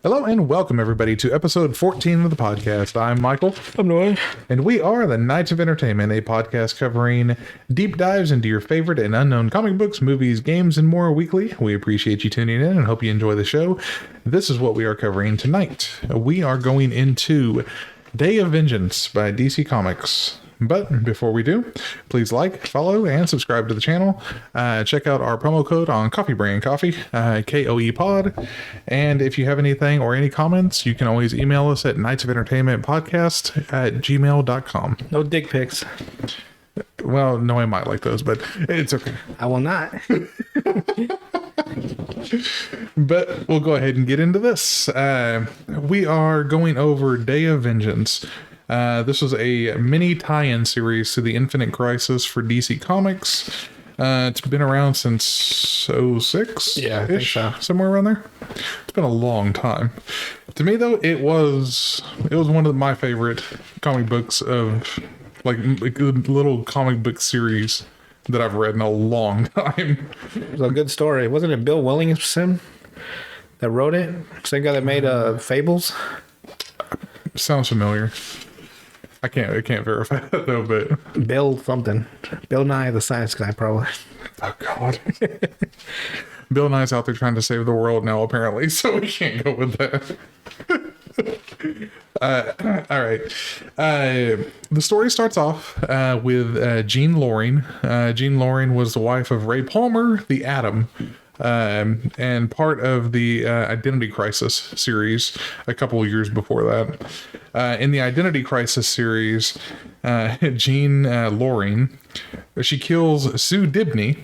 Hello and welcome everybody to episode 14 of the podcast. I'm Michael. I'm Noah. And we are the Knights of Entertainment, a podcast covering deep dives into your favorite and unknown comic books, movies, games, and more weekly. We appreciate you tuning in and hope you enjoy the show. This is what we are covering tonight. We are going into Day of Vengeance by DC Comics. But before we do, please like, follow, and subscribe to the channel. Check out our promo code on Coffee Brand Coffee, KOE Pod. And if you have anything or any comments, you can always email us at knightsofentertainmentpodcast@gmail.com. No dick pics. Well, no, I might like those, but it's okay. I will not. But we'll go ahead and get into this. We are going over Day of Vengeance. This was a mini tie-in series to the Infinite Crisis for DC Comics. It's been around since 06? Yeah, I think so. Somewhere around there. It's been a long time. To me, though, it was one of my favorite comic books of like little comic book series that I've read in a long time. It was a good story. Wasn't it Bill Williamson that wrote it? Same guy that made Fables? Sounds familiar. I can't verify that though, but Bill something. Bill Nye the Science Guy, probably. Oh God. Bill Nye's out there trying to save the world now, apparently, so we can't go with that. All right. The story starts off with Jean Loring. Jean Loring was the wife of Ray Palmer, the Atom, and part of the Identity Crisis series a couple of years before that. In the Identity Crisis series, Jean Loring, she kills Sue Dibney,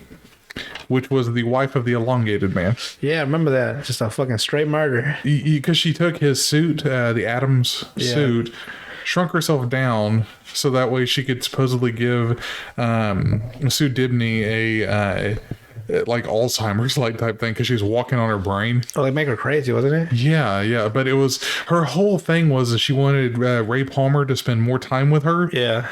which was the wife of the Elongated Man. Yeah, I remember that. Just a fucking straight murder. Because she took his suit, the Atom's suit, shrunk herself down so that way she could supposedly give Sue Dibney a like Alzheimer's like type thing because she was walking on her brain. Oh, they make her crazy, wasn't it? Yeah. But it was her whole thing was that she wanted Ray Palmer to spend more time with her. Yeah.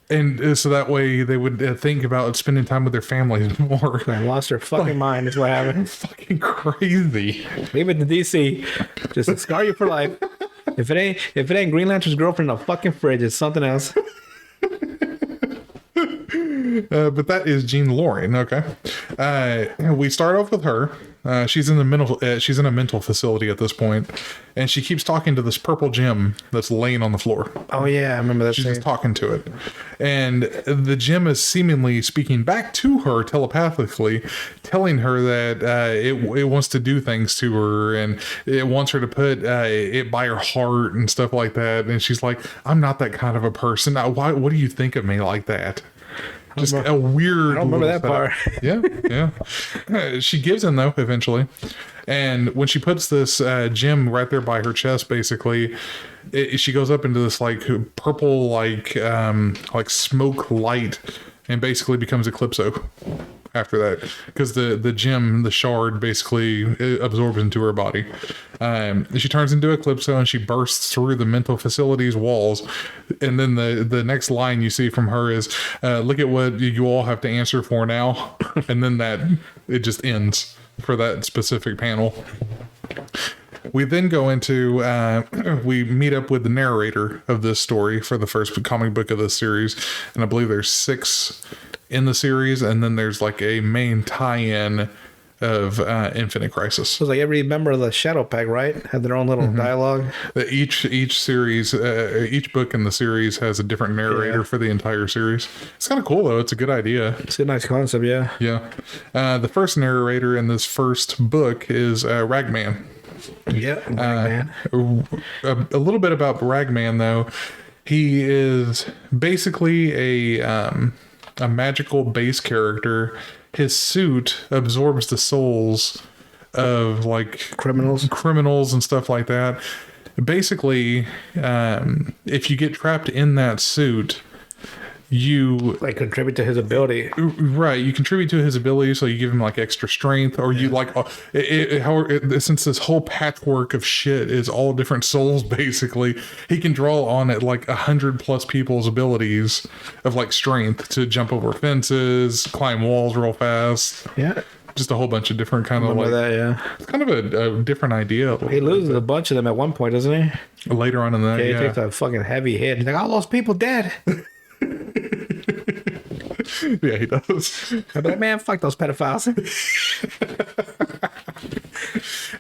And so that way they would think about spending time with their families more. I lost her fucking mind is what happened. Fucking crazy. Leave it to DC. Just to scar you for life. If it ain't Green Lantern's girlfriend in a fucking fridge, it's something else. But that is Jean Loring. Okay. We start off with her. She's in a mental facility at this point, and she keeps talking to this purple gem that's laying on the floor. Oh yeah, I remember that. She's just talking to it, and the gem is seemingly speaking back to her telepathically, telling her that it wants to do things to her, and it wants her to put it by her heart and stuff like that. And she's like, "I'm not that kind of a person. Why? What do you think of me like that?" Just a weird. I don't remember that part. Yeah. She gives in though eventually, and when she puts this gem right there by her chest, basically, she goes up into this like purple like smoke light, and basically becomes Eclipso after that, because the gem, the shard, basically absorbs into her body. She turns into Eclipso and she bursts through the mental facility's walls. And then the next line you see from her is, look at what you all have to answer for now. And then it just ends for that specific panel. We then go into, we meet up with the narrator of this story for the first comic book of this series. And I believe there's 6 in the series, and then there's like a main tie-in of Infinite Crisis. So it's like every member of the Shadow Pack, right, had their own little dialogue. Each series, each book in the series has a different narrator for the entire series. It's kind of cool though. It's a good idea. It's a nice concept, yeah. Yeah. The first narrator in this first book is Ragman. Yeah, Ragman. A little bit about Ragman though. He is basically a magical base character. His suit absorbs the souls of like criminals and stuff like that. Basically, if you get trapped in that suit, you like contribute to his ability, right? You contribute to his ability, so you give him like extra strength, or you like since this whole patchwork of shit is all different souls. Basically, he can draw on it like 100+ people's abilities of like strength to jump over fences, climb walls real fast. Yeah, just a whole bunch of different kind of Remember like that? Yeah. it's kind of a different idea. He loses a bunch of them at one point, doesn't he? Later on in that, Yeah, he yeah. takes a fucking heavy hit. He's like, all those people dead. Yeah, he does. I'd be like, man, fuck those pedophiles.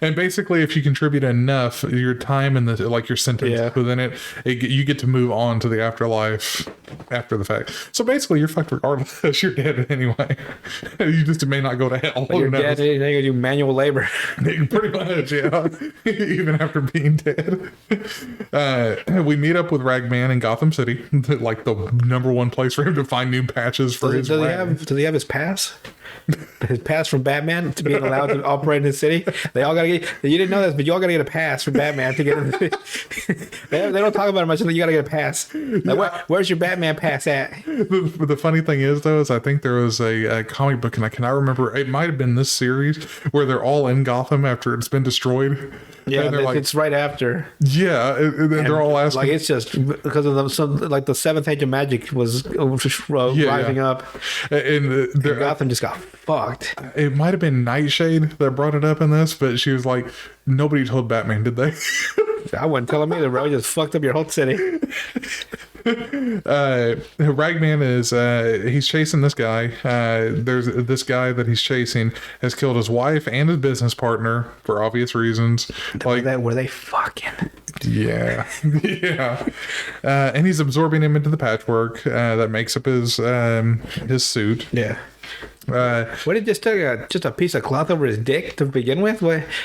And basically, if you contribute enough, your time and the like your sentence within it, you get to move on to the afterlife after the fact. So basically, you're fucked regardless. You're dead anyway. You just may not go to hell. You're dead. Then you do manual labor. Pretty much, yeah. Even after being dead. We meet up with Ragman in Gotham City, like the number one place for him to find new patches for his. Does he have his pass? His pass from Batman to being allowed to operate in the city. They all gotta get. You didn't know this, but you all gotta get a pass from Batman to get in the city. They don't talk about it much. You gotta get a pass. Like, where's your Batman pass at? The funny thing is, though, is I think there was a comic book, and I cannot remember. It might have been this series where they're all in Gotham after it's been destroyed. Yeah, and they're like, it's right after. Yeah, and they're all asking. Like, it's just because of like the seventh age of magic was rising up, and Gotham just got fucked. It might have been Nightshade that brought it up in this, but she was like, nobody told Batman, did they? I wouldn't tell him either, bro. You just fucked up your whole city. Ragman is he's chasing this guy. There's this guy that he's chasing has killed his wife and his business partner for obvious reasons. Were they fucking? Yeah. Yeah. And he's absorbing him into the patchwork that makes up his suit. Yeah. What did just take just a piece of cloth over his dick to begin with?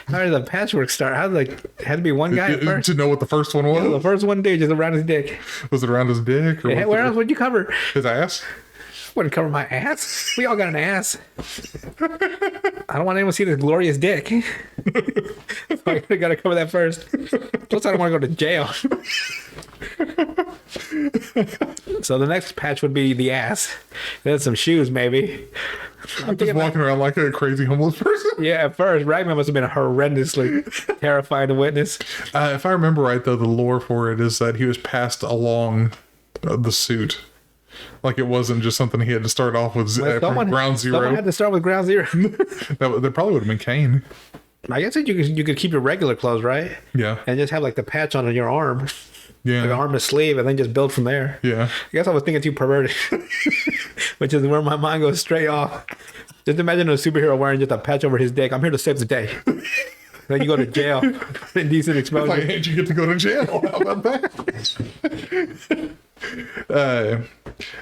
How did the patchwork start? How did had to be one guy at first? To know what the first one was? Yeah, the first one, dude, just around his dick. Was it around his dick? Or where else would you cover? His ass? Wouldn't cover my ass. We all got an ass. I don't want anyone to see this glorious dick. I gotta cover that first. Plus, I don't want to go to jail. So the next patch would be the ass. Then some shoes, maybe. I'm just walking around like a crazy homeless person. Yeah, at first, Ragman must have been horrendously terrifying to witness. If I remember right, though, the lore for it is that he was passed along the suit. Like it wasn't just something he had to start off with from ground zero. Someone had to start with ground zero. That probably would have been Kane. I guess you could keep your regular clothes, right? Yeah. And just have like the patch on your arm. Yeah. Like arm to sleeve, and then just build from there. Yeah. I guess I was thinking too perverted, which is where my mind goes straight off. Just imagine a superhero wearing just a patch over his dick. I'm here to save the day. Then you go to jail. Indecent exposure. Why didn't you get to go to jail? How about that?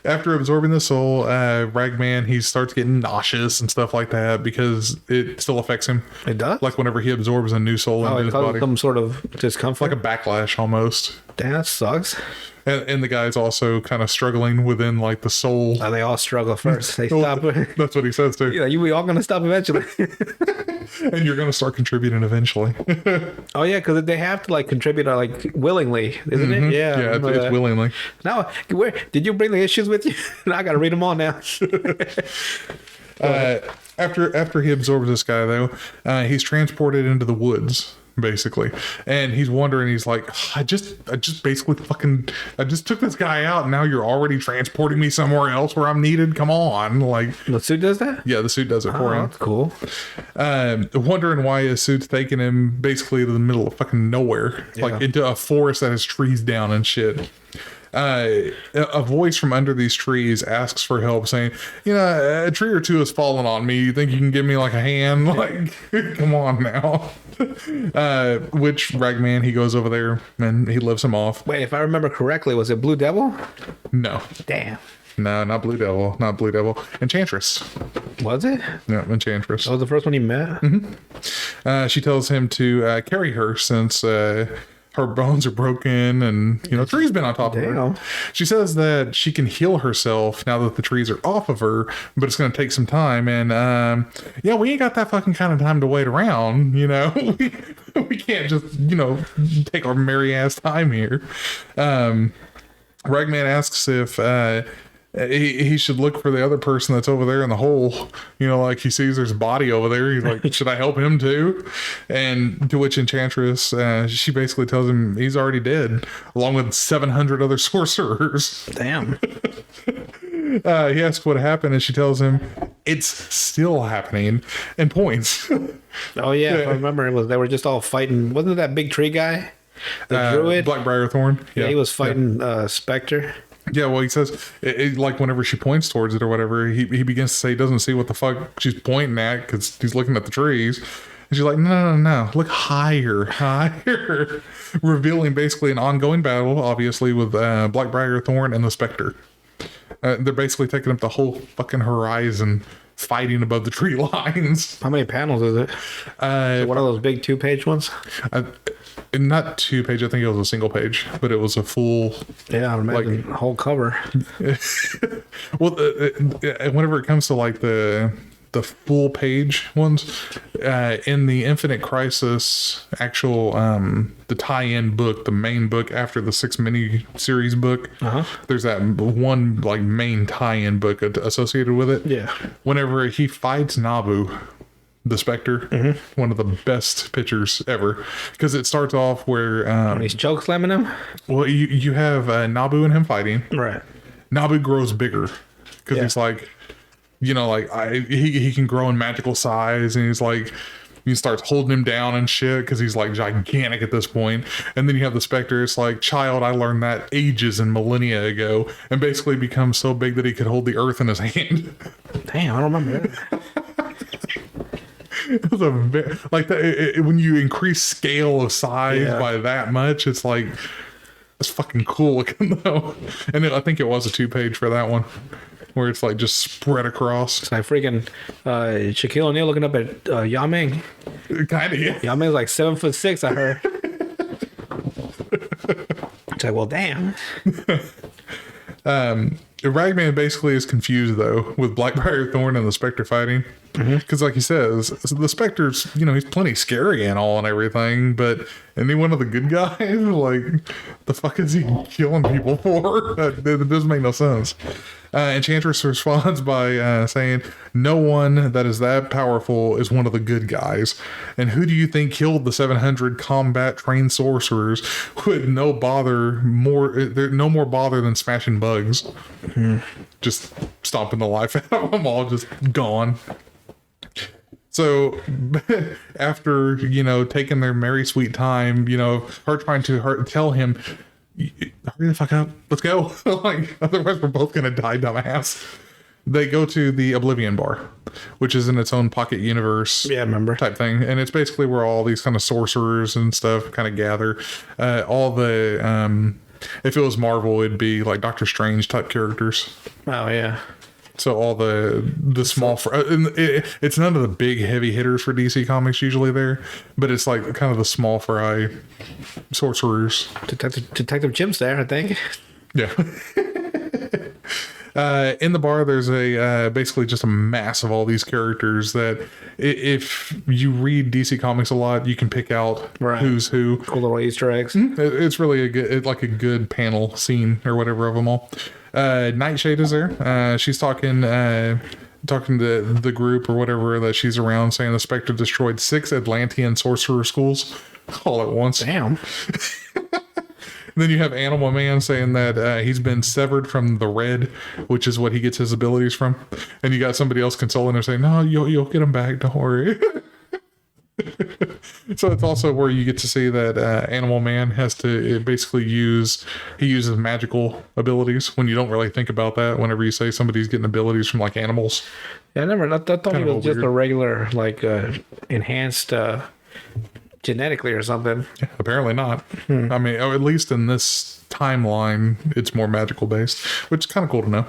After absorbing the soul, Ragman, he starts getting nauseous and stuff like that because it still affects him. It does? Like whenever he absorbs a new soul into his body. Some sort of discomfort? Like a backlash almost. Damn, that sucks. And the guy's also kind of struggling within like the soul. They all struggle first. They stop. That's what he says too. Yeah, we all gonna stop eventually. And you're gonna start contributing eventually. Oh yeah, because they have to like contribute like willingly, isn't it? Yeah, yeah, it's willingly. Now, where did you bring the issues with you? I gotta read them all now. After he absorbs this guy though, he's transported into the woods. Basically, and he's wondering, he's like, I just basically I just took this guy out and now you're already transporting me somewhere else where I'm needed. Come on. Like the suit does that? Yeah, the suit does it for him. That's cool. Wondering why his suit's taking him basically to the middle of fucking nowhere, like into a forest that has trees down and shit. A voice from under these trees asks for help, saying, a tree or two has fallen on me. You think you can give me like a hand? Like, come on now. Which Ragman, he goes over there and he lifts him off. Wait, if I remember correctly, was it Blue Devil? No. Damn. No, not Blue Devil. Not Blue Devil. Enchantress. Was it? Yeah, Enchantress. That was the first one he met? Mm-hmm. She tells him to carry her since her bones are broken and a tree's been on top of her. She says that she can heal herself now that the trees are off of her, but it's going to take some time. And we ain't got that fucking kind of time to wait around. We can't just take our merry ass time here. Ragman asks if he should look for the other person that's over there in the hole. Like he sees there's a body over there. He's like, should I help him too? And to which Enchantress, she basically tells him he's already dead, along with 700 other sorcerers. Damn. He asks what happened, and she tells him it's still happening in points. Oh yeah, if I remember they were just all fighting. Wasn't it that big tree guy? The druid? Blackbriar Thorn. Yeah, he was fighting Specter. Yeah, well, he says, like, whenever she points towards it or whatever, he begins to say he doesn't see what the fuck she's pointing at because he's looking at the trees. And she's like, no, look higher. Revealing basically an ongoing battle, obviously, with Blackbriar Thorn and the Specter. They're basically taking up the whole fucking horizon, fighting above the tree lines. How many panels is it? One of those big 2-page ones? Not 2-page, I think it was a single page, but it was a full... Yeah, I imagine the whole cover. Well, whenever it comes to like the full page ones, in the Infinite Crisis actual the tie-in book, the main book after the 6 mini series book, there's that one like main tie-in book associated with it. Yeah. Whenever he fights Nabu, the Specter, one of the best pictures ever, because it starts off where When he's choke slamming him? well, you have Nabu and him fighting. Right. Nabu grows bigger because he's like, you know, like he can grow in magical size, and he's like, he starts holding him down and shit because he's like gigantic at this point. And then you have the Specter. It's like, child, I learned that ages and millennia ago, and basically becomes so big that he could hold the earth in his hand. Damn, I don't remember that. It was when you increase scale of size by that much, it's like, it's fucking cool looking though. And I think it was a 2-page for that one, where it's like just spread across. It's like freaking Shaquille O'Neal looking up at Yao Ming. Kind of, yeah. Yao Ming's like 7'6", I heard. It's like, well, damn. Ragman basically is confused though with Blackbriar Thorn and the Specter fighting, because like he says, the Specter's, you know, he's plenty scary and all and everything, but any one of the good guys, like, the fuck is he killing people for? That doesn't make no sense. Enchantress responds by saying, no one that is that powerful is one of the good guys. And who do you think killed the 700 combat trained sorcerers with no more bother than smashing bugs? Just stomping the life out of them all, just gone. So after, you know, taking their merry sweet time, you know, her trying to tell him, hurry the fuck up, let's go. Like, otherwise we're both gonna die, dumbass. They go to the Oblivion Bar, which is in its own pocket universe, Yeah, I remember. type thing, and it's basically where all these kind of sorcerers and stuff kind of gather. All the if it was Marvel, it'd be like Doctor Strange type characters. Oh, yeah. So all the small, it's none of the big heavy hitters for DC Comics usually there, but it's like kind of the small fry sorcerers. Detective Jim's there, I think. Yeah. In the bar, there's a basically just a mass of all these characters that if you read DC Comics a lot, you can pick out who's who. Cool little Easter eggs. It's really a good panel scene or whatever of them all. Nightshade is there. She's talking to the group or whatever that she's around, saying the Spectre destroyed 6 Atlantean sorcerer schools all at once. Damn. Then you have Animal Man saying that he's been severed from the red, which is what he gets his abilities from. And you got somebody else consoling her saying, no, you'll get him back, don't worry. So it's also where you get to see that Animal Man has to basically uses magical abilities when you don't really think about that whenever you say somebody's getting abilities from like animals. Yeah, I thought he was just weird. a regular, like, enhanced genetically or something. Yeah, apparently not. I mean, at least in this timeline, it's more magical based, which is kind of cool to know.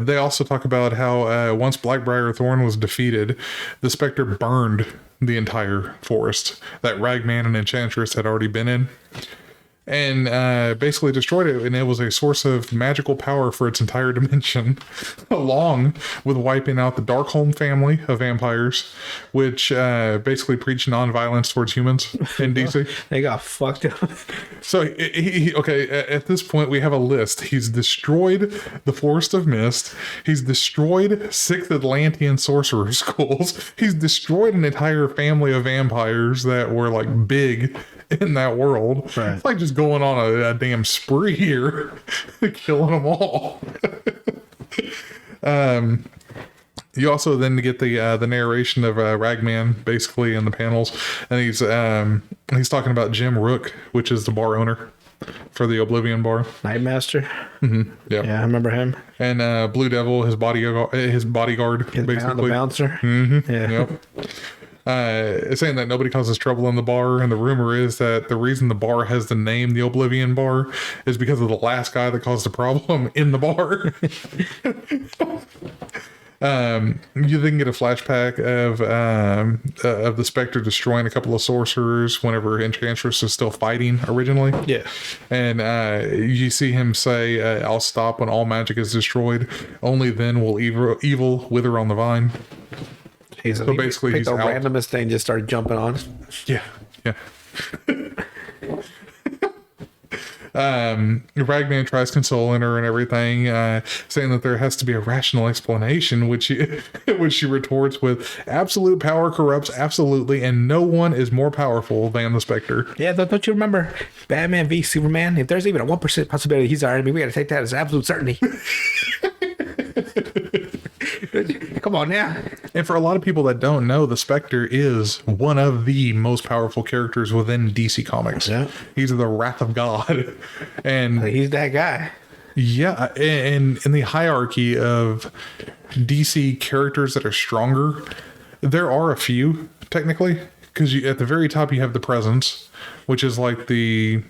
They also talk about how once Blackbriar Thorn was defeated, the Spectre burned the entire forest that Ragman and Enchantress had already been in, and basically destroyed it, and it was a source of magical power for its entire dimension, along with wiping out the Darkholm family of vampires, which basically preach nonviolence towards humans in DC. They got fucked up. So, at this point, we have a list. He's destroyed the Forest of Mist. He's destroyed 6 Atlantean sorcerer schools. He's destroyed an entire family of vampires that were, like, big in that world. Right. It's like just going on a damn spree here, killing them all. You also then get the narration of Ragman basically in the panels, and he's talking about Jim Rook, which is the bar owner for the Oblivion Bar. Nightmaster. Yeah, Yeah, I remember him. and Blue Devil, his bodyguard, basically. The bouncer. Yeah. Yep. Saying that nobody causes trouble in the bar, and the rumor is that the reason the bar has the name the Oblivion Bar is because of the last guy that caused the problem in the bar. You then get a flashback of the Specter destroying a couple of sorcerers whenever Enchantress is still fighting originally. Yeah. And you see him say, "I'll stop when all magic is destroyed. Only then will evil wither on the vine." So basically, he's the out. randomest thing just started jumping on. Yeah, yeah. Ragman tries consoling her and everything, saying that there has to be a rational explanation, which she retorts with, "Absolute power corrupts absolutely, and no one is more powerful than the Specter." Yeah, don't you remember Batman v Superman? If there's even a 1% possibility he's our enemy, we got to take that as absolute certainty. Come on now. And for a lot of people that don't know, the Specter is one of the most powerful characters within DC Comics. Yeah. He's the Wrath of God. And He's that guy. yeah, and in the hierarchy of DC characters that are stronger, there are a few, technically, because at the very top you have the Presence, which is like the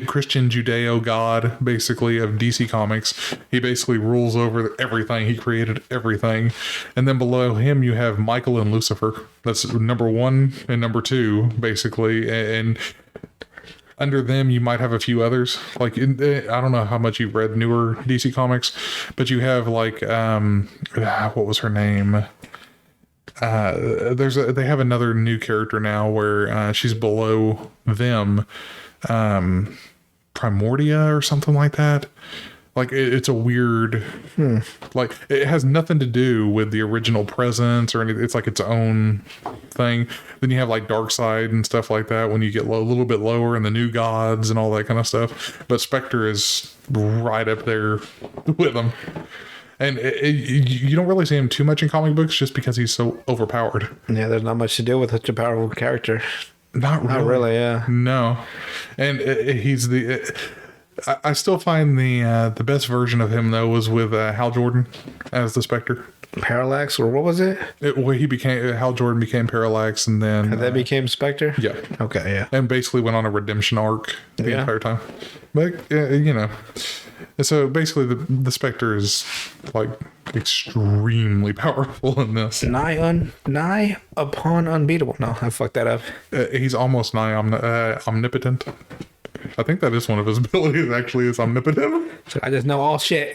Christian Judeo god, basically, of DC Comics. He basically rules over everything. He created everything. And then below him, you have Michael and Lucifer. That's number 1 and number 2, basically. And under them, you might have a few others. Like, I don't know how much you've read newer DC Comics, but you have, like, what was her name? They have another new character now where she's below them. Primordia or something like that. Like it's a weird, like it has nothing to do with the original Presence or anything. It's like its own thing. Then you have like Darkseid and stuff like that when you get a little bit lower, and the New Gods and all that kind of stuff. But Specter is right up there with them. And you don't really see him too much in comic books just because he's so overpowered. Yeah, there's not much to do with such a powerful character. Not really, yeah. No, and he's I still find the best version of him though was with Hal Jordan as the Specter. Parallax, or what was it? Hal Jordan became Parallax, and then And that became Specter. yeah, Okay, yeah. and basically went on a redemption arc the Yeah. entire time. But and so basically the Specter is like extremely powerful in this. Nigh upon unbeatable. No, I fucked that up. He's almost nigh omnipotent. I think that is one of his abilities, actually, is omnipotent. So I just know all shit.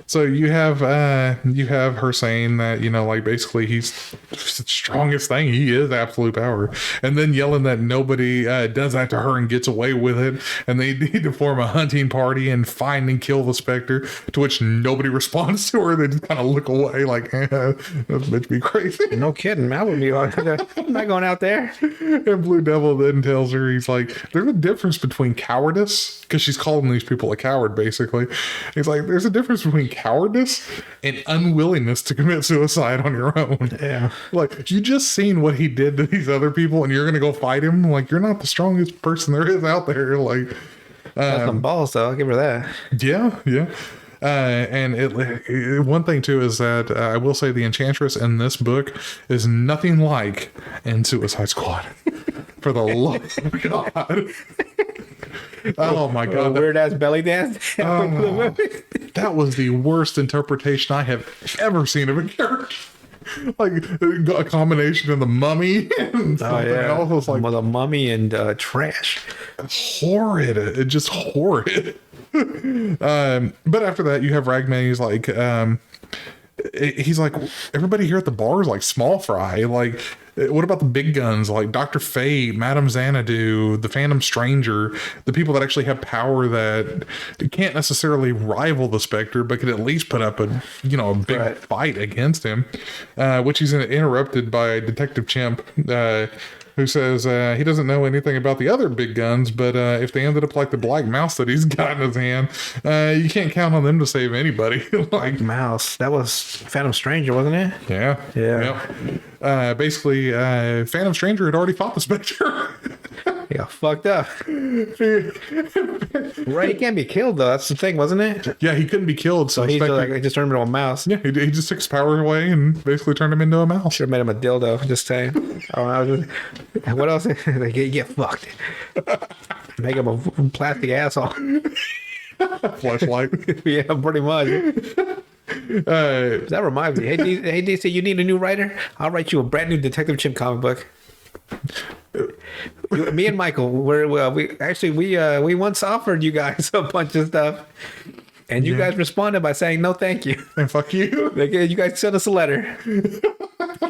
So you have her saying that, like basically he's the strongest thing. He is absolute power, and then yelling that nobody does that to her and gets away with it, and they need to form a hunting party and find and kill the Specter. To which nobody responds to her. They just kind of look away, like, that bitch be crazy. No kidding, man. I wouldn't be I'm not going out there. And Blue Devil then tells her, he's like, there's a difference between cowardice, because she's calling these people a coward, basically. He's like, there's a difference between cowardice and unwillingness to commit suicide on your own. Yeah. Like, you just seen what he did to these other people, and you're gonna go fight him? Like, you're not the strongest person there is out there. Like, That's some balls, though. I'll give her that. yeah. And one thing too is that I will say the Enchantress in this book is nothing like in Suicide Squad. For the love of God. Oh my God. Weird ass belly dance. That was the worst interpretation I have ever seen of a character. Like a combination of the Mummy and something else. It was like the Mummy and trash. Horrid. It just horrid. But after that, you have Ragman. He's like, everybody here at the bar is like small fry. Like, what about the big guns like Dr. Fate, Madame Xanadu, the Phantom Stranger, the people that actually have power that can't necessarily rival the Specter, but could at least put up a big fight against him, which he's interrupted by Detective Chimp, who says he doesn't know anything about the other big guns, but if they ended up like the black mouse that he's got in his hand, you can't count on them to save anybody. Like Mouse. That was Phantom Stranger, wasn't it? yeah. Basically, Phantom Stranger had already fought the Spectre. He got fucked up. Right, he can't be killed though. That's the thing, wasn't it? Yeah, he couldn't be killed, so He's Spectre, like, he just turned him into a mouse. yeah, he just took his power away and basically turned him into a mouse. Should have made him a dildo. Just saying. Oh, what else? They get fucked. Make him a plastic asshole. Flashlight. Yeah, pretty much. That reminds me. Hey, DC, you need a new writer? I'll write you a brand new Detective Chimp comic book. Me and Michael, we once offered you guys a bunch of stuff, and you guys responded by saying no, thank you. And fuck you. You guys sent us a letter.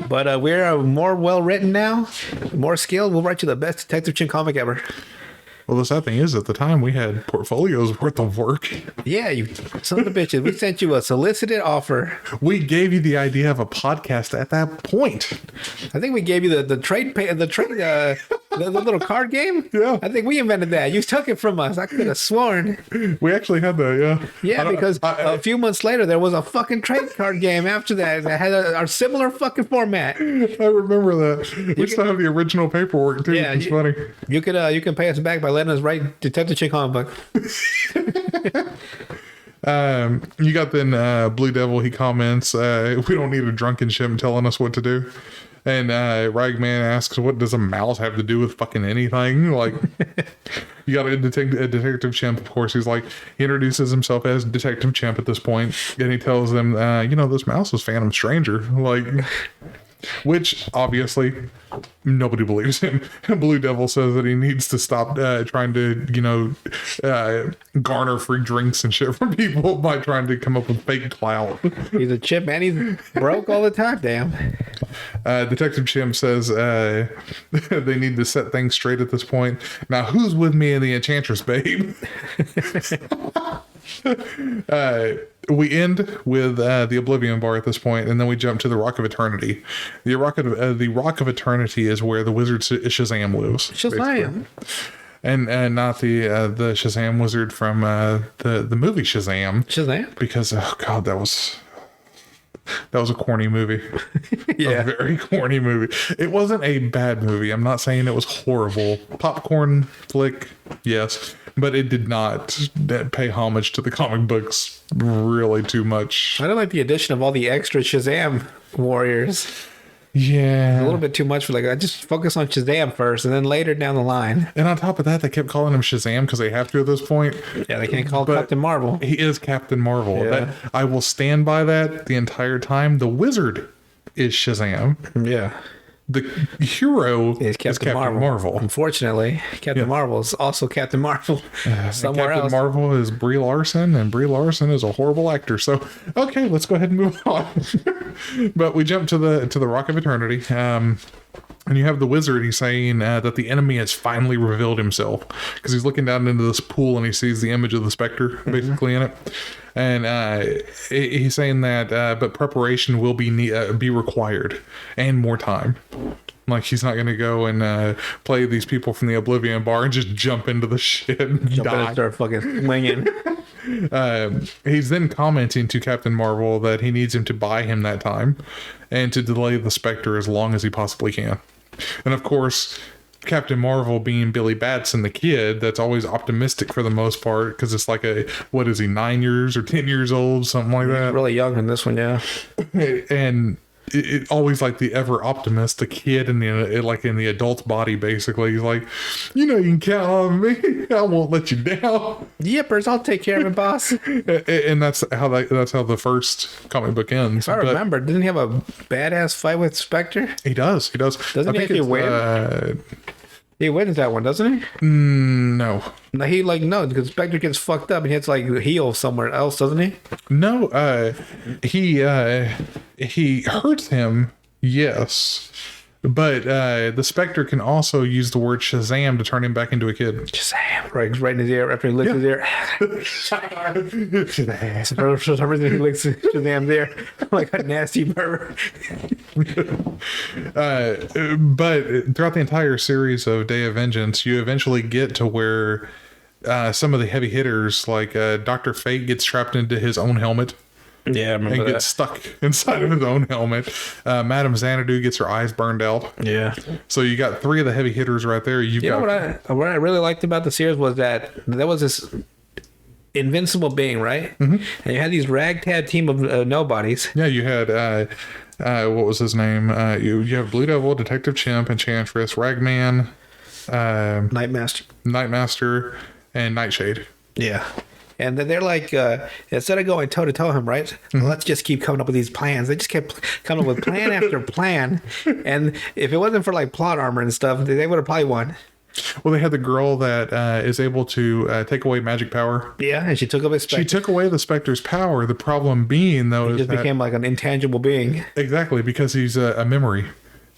But we're more well written now, more skilled. We'll write you the best Detective Chimp comic ever. Well, the sad thing is, at the time, we had portfolios worth of work. Yeah, you son of a bitches. We sent you a solicited offer. We gave you the idea of a podcast at that point. I think we gave you the little card game. Yeah. I think we invented that. You took it from us. I could have sworn. We actually had that, yeah. Yeah, because a few months later, there was a fucking trade card game after that had a similar fucking format. I remember that. We still have the original paperwork, too. Yeah, It's funny. You can pay us back by letting us write Detective Chick comic book. You got then Blue Devil, he comments, we don't need a drunken ship telling us what to do. And Ragman asks, what does a mouse have to do with fucking anything? Like, you got a Detective Chimp, of course. He's like, he introduces himself as Detective Chimp at this point, and he tells them, this mouse is Phantom Stranger. Like, which obviously nobody believes him. Blue Devil says that he needs to stop trying to, garner free drinks and shit from people by trying to come up with fake clout. He's a chimp and he's broke all the time, damn. Detective Chimp says they need to set things straight at this point. Now, who's with me in the Enchantress, babe? We end with the Oblivion Bar at this point, and then we jump to the Rock of Eternity. The Rock of Eternity is where the wizard Shazam lives. Shazam. And not the Shazam wizard from the movie Shazam. Shazam? Because, oh god, that was a corny movie. Yeah. A very corny movie. It wasn't a bad movie. I'm not saying it was horrible. Popcorn flick, yes. But it did not pay homage to the comic books really too much. I don't like the addition of all the extra Shazam warriors. Yeah. A little bit too much for I just focus on Shazam first and then later down the line. And on top of that, they kept calling him Shazam because they have to at this point. Yeah, they can't call him Captain Marvel. He is Captain Marvel. Yeah. I will stand by that the entire time. The wizard is Shazam. Yeah. The hero is Captain Marvel. Unfortunately, Captain Marvel is also Captain Marvel somewhere Captain else. Marvel is Brie Larson, and Brie Larson is a horrible actor. So, okay, let's go ahead and move on. But we jump to the Rock of Eternity. And you have the wizard, he's saying that the enemy has finally revealed himself. Because he's looking down into this pool and he sees the image of the Specter, basically, in it. And he's saying that, but preparation will be required. And more time. Like, he's not going to go and play these people from the Oblivion Bar and just jump into the shit and Jump in die. and start fucking swinging. He's then commenting to Captain Marvel that he needs him to buy him that time and to delay the Spectre as long as he possibly can. And of course, Captain Marvel being Billy Batson, the kid, that's always optimistic for the most part, because it's like what is he, 9 years or 10 years old, something like that. He's really young in this one, yeah. And it always like the ever optimist, the kid in the adult's body, basically. He's like, you can count on me. I won't let you down. Yippers, I'll take care of it, boss. And that's how the first comic book ends. If I remember, didn't he have a badass fight with Spectre? He does. Doesn't he actually win? He wins that one, doesn't he? No. No, because Spectre gets fucked up and he has to heal somewhere else, doesn't he? No, he hurts him, yes. But the Specter can also use the word Shazam to turn him back into a kid. Shazam! Right in his ear after he licks his ear. Shazam! For some reason, he licks Shazam's ear like a nasty pervert. But throughout the entire series of Day of Vengeance, you eventually get to where some of the heavy hitters, like Dr. Fate, gets trapped into his own helmet. Yeah, I remember and that. gets stuck inside of his own helmet. Madame Xanadu gets her eyes burned out. Yeah. So you got 3 of the heavy hitters right there. You know what I really liked about the series was that there was this invincible being, right? Mm-hmm. And you had these ragtag team of nobodies. Yeah, you had what was his name? You have Blue Devil, Detective Chimp, Enchantress, Ragman, Nightmaster, and Nightshade. Yeah. And then they're like, instead of going toe to toe him, right? Mm-hmm. Let's just keep coming up with these plans. They just kept coming up with plan after plan. And if it wasn't for like plot armor and stuff, they would have probably won. Well, they had the girl that is able to take away magic power. Yeah, and she took away Spectre. She took away the Spectre's power. The problem being, though, he just became like an intangible being. Exactly, because he's a memory.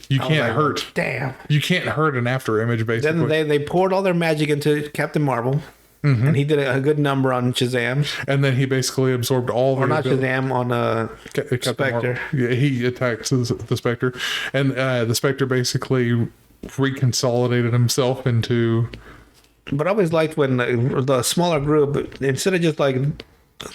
You can't hurt. Damn. You can't hurt an after image, basically. Then they poured all their magic into Captain Marvel. Mm-hmm. And he did a good number on Shazam. And then he basically absorbed all the... Or not Shazam, on Specter. Yeah, he attacks the Specter. And the Specter basically reconsolidated himself into... But I always liked when the smaller group, instead of just like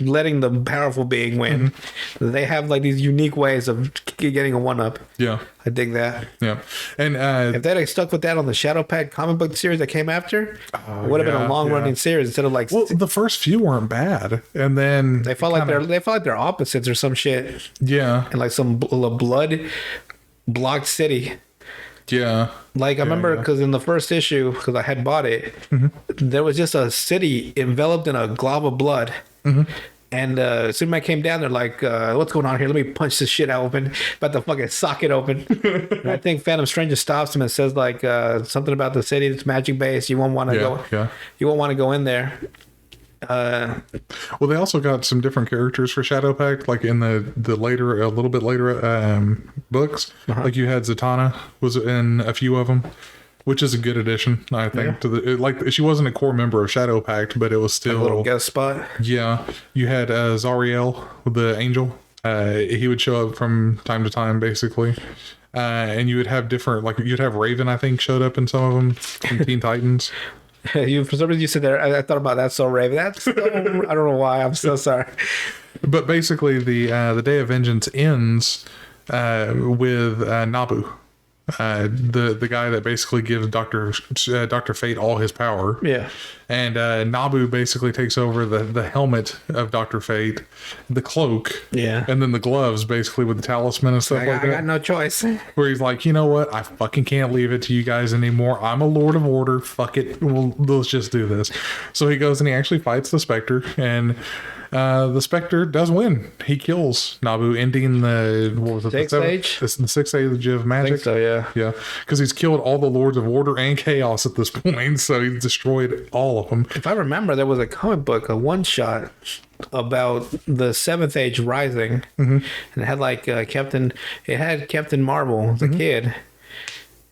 letting the powerful being win, mm-hmm. they have like these unique ways of getting a one-up. Yeah. I dig that. Yeah. And if they'd have stuck with that on the Shadow Pact comic book series that came after, it would have been a long-running series instead of like... Well, the first few weren't bad. And then... They felt like they're opposites or some shit. Yeah. And like some blood-blocked city. Yeah. Like I remember because in the first issue, because I had bought it, mm-hmm. there was just a city enveloped in a glob of blood. Mm-hmm. And Superman came down there like, what's going on here? Let me punch this shit open. About to fucking sock it open. And I think Phantom Stranger stops him and says like something about the city that's magic based. You won't want to go. Yeah. You won't want to go in there. Well, they also got some different characters for Shadow Pact, like in the later, a little bit later books. Uh-huh. Like you had Zatanna was in a few of them, which is a good addition, I think. To like she wasn't a core member of Shadow Pact, but it was still a little guest spot. Yeah, you had Zariel, the angel. He would show up from time to time, basically. And you would have different, like you'd have Raven, I think, showed up in some of them from Teen Titans. For some reason you said there, I thought about that. So Raven, that's so, I don't know why. I'm so sorry. But basically, the Day of Vengeance ends with Nabu, the guy that basically gives Dr. Fate all his power. Yeah. And Nabu basically takes over the helmet of Dr. Fate, the cloak, and then the gloves, basically with the talisman and stuff like that. I got no choice. Where he's like, you know what? I fucking can't leave it to you guys anymore. I'm a Lord of Order. Fuck it. Let's just do this. So he goes and he actually fights the Specter, and the Specter does win. He kills Nabu, ending the sixth age? The sixth age of magic. I think so, yeah. Yeah, because he's killed all the Lords of Order and Chaos at this point, so he's destroyed all of them. If I remember, there was a comic book, a one-shot about the Seventh Age rising, mm-hmm. and it had like Captain Marvel, the mm-hmm. kid.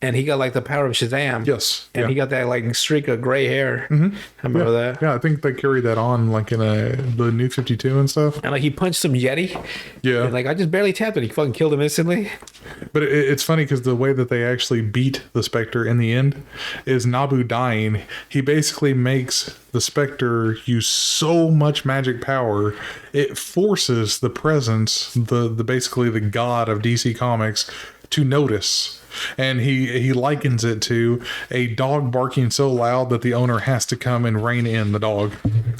And he got like the power of Shazam. Yes. And he got that like streak of gray hair. Mm-hmm. I remember that. Yeah, I think they carried that on like in the New 52 and stuff. And like he punched some Yeti. Yeah. And like I just barely tapped it. He fucking killed him instantly. But it's funny because the way that they actually beat the Specter in the end is Nabu dying. He basically makes the Specter use so much magic power, it forces the presence, the basically the god of DC Comics, to notice. And he likens it to a dog barking so loud that the owner has to come and rein in the dog.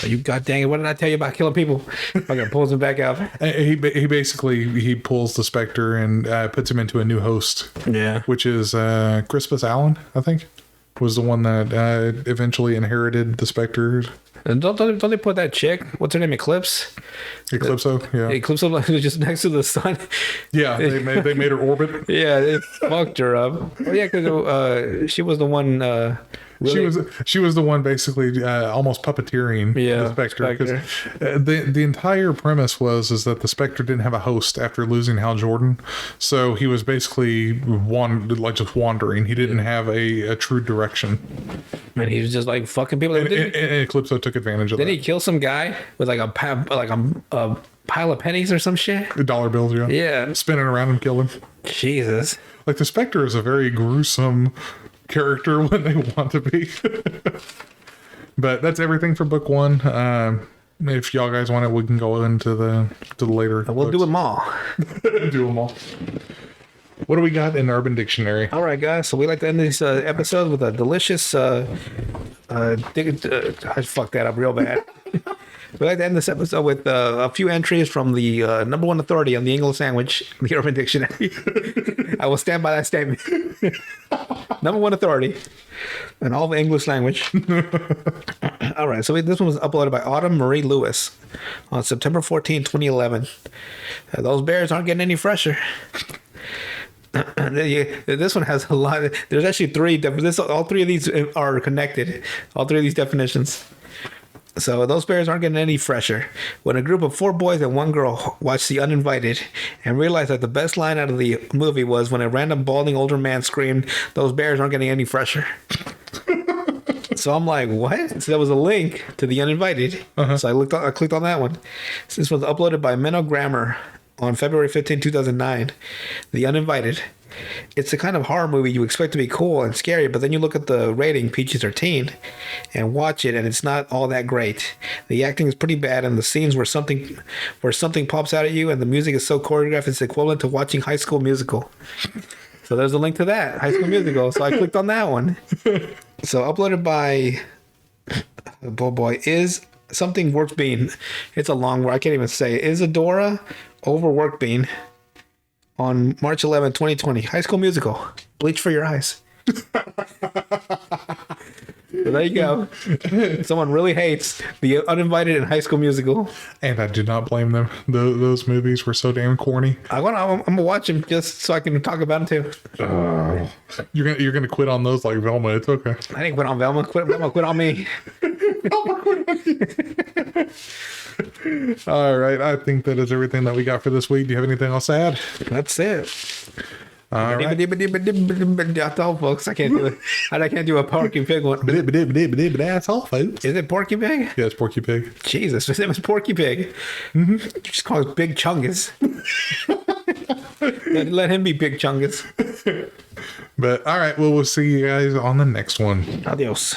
You god dang it! What did I tell you about killing people? Fucking pulls him back out. He basically pulls the Specter and puts him into a new host. Yeah, which is Crispus Allen, I think, was the one that eventually inherited the Specter. And don't they put that chick? What's her name? Eclipso. Yeah. Eclipso was just next to the sun. Yeah, they made her orbit. Yeah, it fucked her up. Oh yeah, because she was the one She was the one basically almost puppeteering the Specter, because the entire premise is that the Specter didn't have a host after losing Hal Jordan, so he was basically just wandering. He didn't have a true direction, and he was just like fucking people. And Eclipso took advantage of that. Did he kill some guy with like a pile of pennies or some shit? The dollar bills, yeah, spinning around and killing. Jesus, like the Specter is a very gruesome character when they want to be. But that's everything for book 1. If y'all guys want it, we can go into the later. We'll do them all. Do them all. What do we got in Urban Dictionary? All right, guys. So we like to end these episodes with a delicious. I fucked that up real bad. We like to end this episode with a few entries from the number one authority on the English language, the Urban Dictionary. I will stand by that statement. Number one authority in all the English language. All right, so this one was uploaded by Autumn Marie Lewis on September 14, 2011. Those bears aren't getting any fresher. This one has a lot. There's actually 3. All 3 of these are connected. All 3 of these definitions. So those bears aren't getting any fresher. When a group of 4 boys and 1 girl watched The Uninvited and realized that the best line out of the movie was when a random balding older man screamed, "Those bears aren't getting any fresher." So I'm like, what? So there was a link to The Uninvited. So I clicked on that one. This was uploaded by Menno Grammar on February 15, 2009. The Uninvited. It's the kind of horror movie you expect to be cool and scary, but then you look at the rating, PG-13, and watch it, and it's not all that great. The acting is pretty bad, and the scenes where something pops out at you, and the music is so choreographed, it's equivalent to watching High School Musical. So there's a link to that, High School Musical. So I clicked on that one. So uploaded by, is something work bean. It's a long word. I can't even say it. Isadora Overwork Bean. On March 11, 2020. High School Musical. Bleach for your eyes. So there you go. Someone really hates The Uninvited and High School Musical. And I do not blame them. Those movies were so damn corny. I'm gonna watch them just so I can talk about them too. You're gonna quit on those like Velma. It's okay. I didn't quit on Velma. Velma quit on me. All right, I think that is everything that we got for this week. Do you have anything else to add? That's it. All right. That's all, folks. I can't do it. I can't do a Porky Pig one. That's all, folks. Is it Porky Pig? Yeah, it's Porky Pig. Jesus, his name is Porky Pig. Just call it Big Chungus. Let him be Big Chungus. But all right, well, we'll see you guys on the next one. Adios.